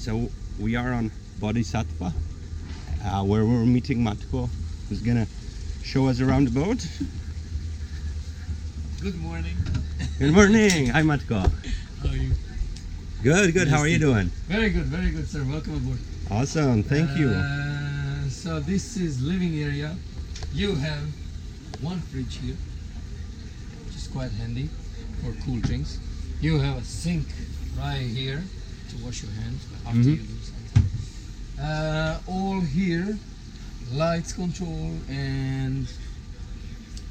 So we are on BODHISATTVA, where we're meeting Matko, who's gonna show us around the boat. Good morning. Good morning. Hi Matko. How are you? Good, good. How are you doing? Very good, sir. Welcome aboard. Awesome. Thank you. So this is living area. You have one fridge here, which is quite handy for cool drinks. You have a sink right here to wash your hands after you do something. All here, lights control and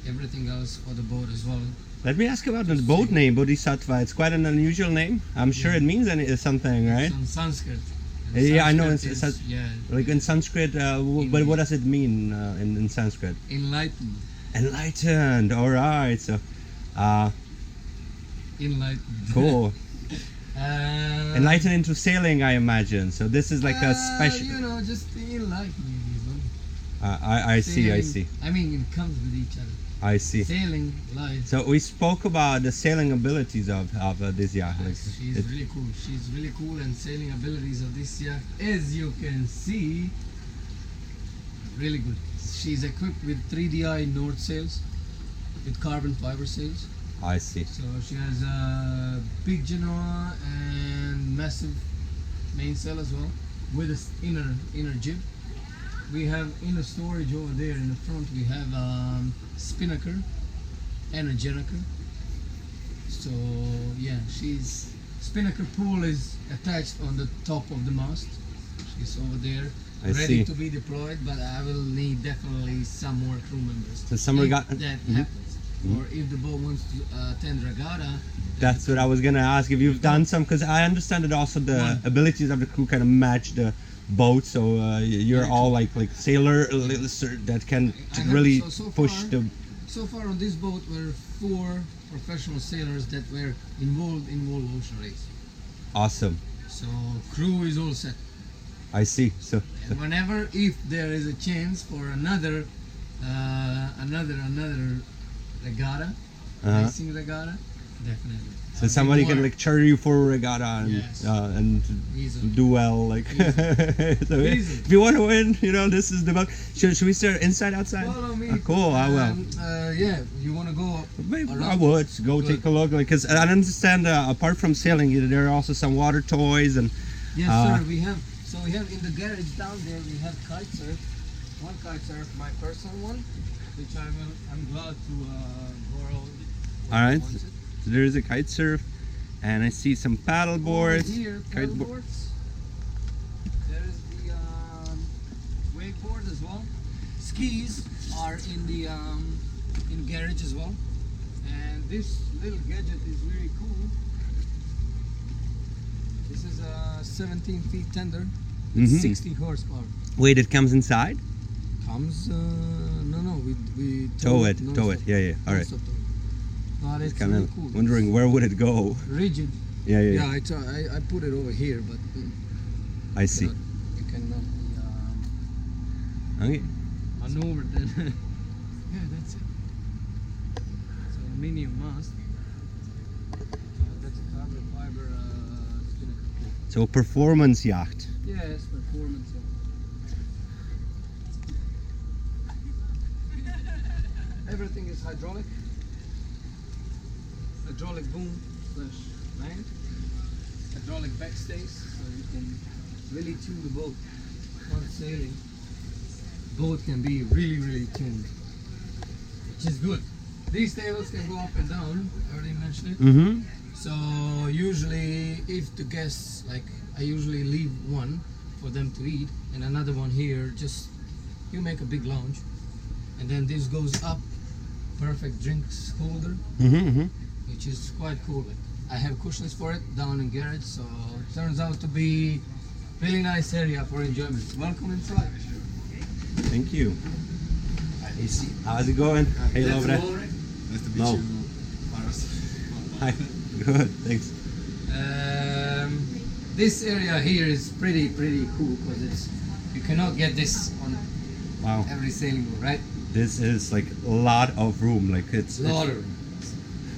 everything else for the boat as well. Let me ask about the boat name, BODHISATTVA. It's quite an unusual name. I'm sure it means something, right? Some Sanskrit. Yeah, I know. Yeah. Like in Sanskrit, but what does it mean in Sanskrit? Enlightened. Enlightened. All right. So, Enlightened. cool. Enlightened into sailing, I imagine. So this is like a special. You know, just enlightened. I see. I see. I mean, it comes with each other. I see. Sailing, life. So we spoke about the sailing abilities of this yacht. Like, she's really cool. She's really cool, and sailing abilities of this yacht, as you can see, really good. She's equipped with 3DI North sails, with carbon fiber sails. I see. So she has a big genoa and massive mainsail as well, with an inner jib. We have inner storage over there in the front. We have spinnaker and a gennaker. So yeah, she's spinnaker pool is attached on the top of the mast. She's over there, ready to be deployed. But I will need definitely some more crew members. So some regatta. That happens, or if the boat wants to attend regatta. That's what I was gonna ask, if you've done some, because I understand that also the abilities of the crew kind of match the boat, so you're all like sailor that can really push the. So far on this boat were 4 professional sailors that were involved in World Ocean Race. Awesome. So crew is all set. I see. So and whenever, if there is a chance for another regatta, racing regatta, definitely. So somebody can like charter you for a regatta and do well, like. So if you want to win, you know, this is the boat. Should we start inside, outside? Follow me. Cool. I will. Yeah, you want to go? Maybe I would go take a look, like, because I understand. Apart from sailing, there are also some water toys and. Yes, sir. We have. So we have in the garage down there. We have kite surf. One kite surf, my personal one, which I'm glad to borrow. All right. So there is a kite surf, and I see some paddle boards. Here, paddle boards. There is the wakeboard as well. Skis are in the in garage as well. And this little gadget is really cool. This is a 17 feet tender, 60 horsepower. Wait, it comes inside? Comes no, we tow it. Yeah. All right. But it's kind really of cool. wondering where would it go. Rigid. Yeah. I put it over here, but I see. You cannot Okay. maneuver then. Yeah, that's it. It's a aluminium mast. That's a carbon fiber spinnaker. So a performance yacht. Yes, performance. Everything is hydraulic. Hydraulic boom / land. Hydraulic backstays, so you can really tune the boat while sailing. Boat can be really tuned, which is good. These tables can go up and down. I already mentioned it. So usually, if the guests, like, I usually leave one for them to eat, and another one here. Just you make a big lounge, and then this goes up. Perfect drinks holder, which is quite cool. Like, I have cushions for it down in garage, so it turns out to be really nice area for enjoyment. Welcome inside. Thank you. How's it going? Hey, over there. Nice to meet you, Paris. Hi. Good. Thanks. This area here is pretty cool because you cannot get this on every sailing boat, right? This is like a lot of room. Like it's. A lot of room.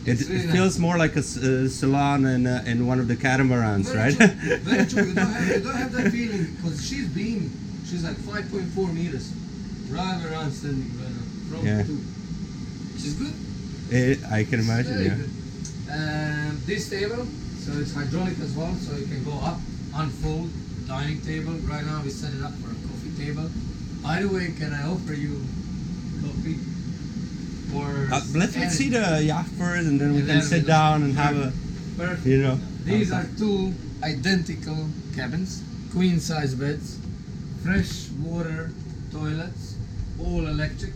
It really feels more like a salon in one of the catamarans, Very right? true. Very true. You don't have that feeling because she's like 5.4 meters. Drive around standing right now. From Yeah. two. She's good. I can imagine, Very yeah. good. This table, so it's hydraulic as well, so you can go up, unfold, dining table. Right now we set it up for a coffee table. By the way, can I offer you coffee? Or Let's see the yacht first, and then we And can then sit we- down and have a, Perfect. you know. These are two identical cabins, queen size beds, fresh water toilets, all electric.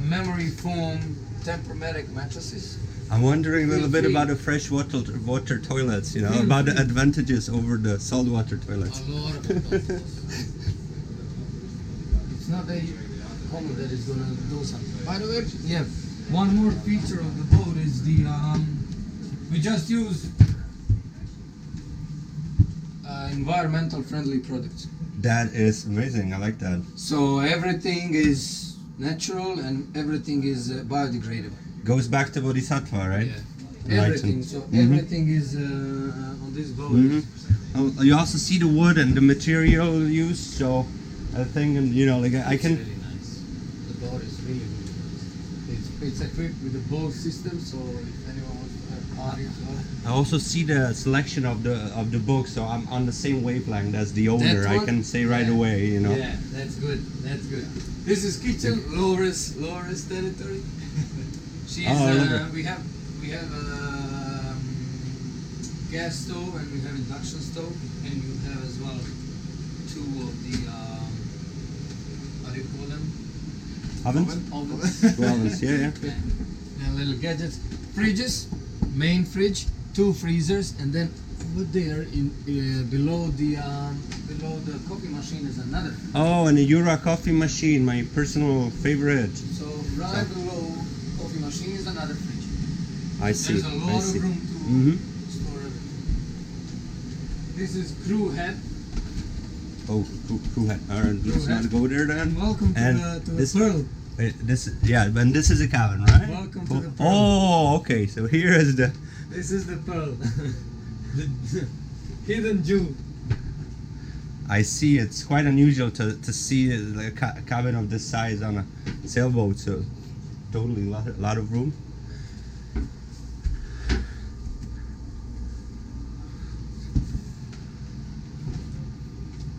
Memory foam Tempermatic mattresses. I'm wondering a little bit Feel free. about the fresh water toilets, you know, Feel about the free. advantages over the saltwater toilets. A lot of advantages. It's not a common that is gonna do something. By the way, yeah, one more feature of the boat is the we just use environmental friendly products. That is amazing. I like that. So everything is natural and everything is biodegradable. Goes back to Bodhisattva, right? Everything. So everything is on this boat. Oh, you also see the wood and the material used. So I think, you know, like I It's can. really nice. The boat is really, really nice. It's equipped with the boat system, so if anyone wants to have parties, I also see the selection of the book, so I'm on the same wavelength as the owner. That I one? can say right Yeah. away, you know. Yeah, that's good. That's good. This is kitchen, Laura's territory. She's Oh, I love it. we have gas stove and we have induction stove, and you have as well two of the how do you call them? Ovens? Ovens. Well, ovens, yeah. And little gadgets, fridges, main fridge, two freezers, and then over there in below the coffee machine is another. Oh, and a Jura coffee machine, my personal favorite. So right below coffee machine is another fridge. I see. There's a I lot see. of room to store everything. This is crew head. Oh, cool. All right, let's head. not go there then. And welcome to And the this- Pearl. Wait, and this is a cabin, right? Welcome to Oh, the Pearl. oh, okay. So here is the. This is the Pearl. The hidden jewel. I see. It's quite unusual to see a cabin of this size on a sailboat. So totally lot of room.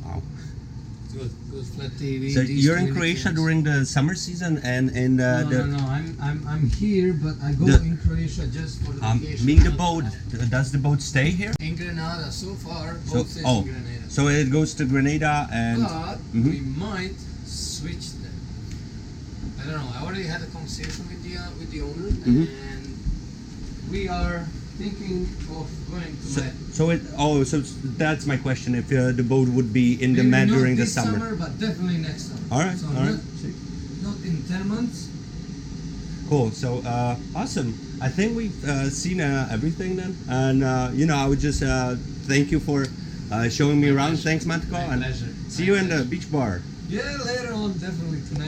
Wow. Good flat TV. So these you're in 20 Croatia cans. during the summer season and in No, the. no. I'm here, but I go The- in Croatia just for the vacation. Meaning the boat. Does the boat stay here? In Grenada so far. So Boat stays in Grenada. so it goes to Grenada and. But we might switch them. I don't know. I already had a conversation with the owner, and we are thinking of going to So, Med. so that's my question. If the boat would be in the Maybe Med not during the this summer. but definitely next summer. All right, So all right. Not in 10 months. Cool. So awesome. I think we've seen everything then, and you know, I would just thank you for showing me around. Thanks, Matko, My and pleasure. see My you in the pleasure. beach bar. Yeah, later on, definitely tonight.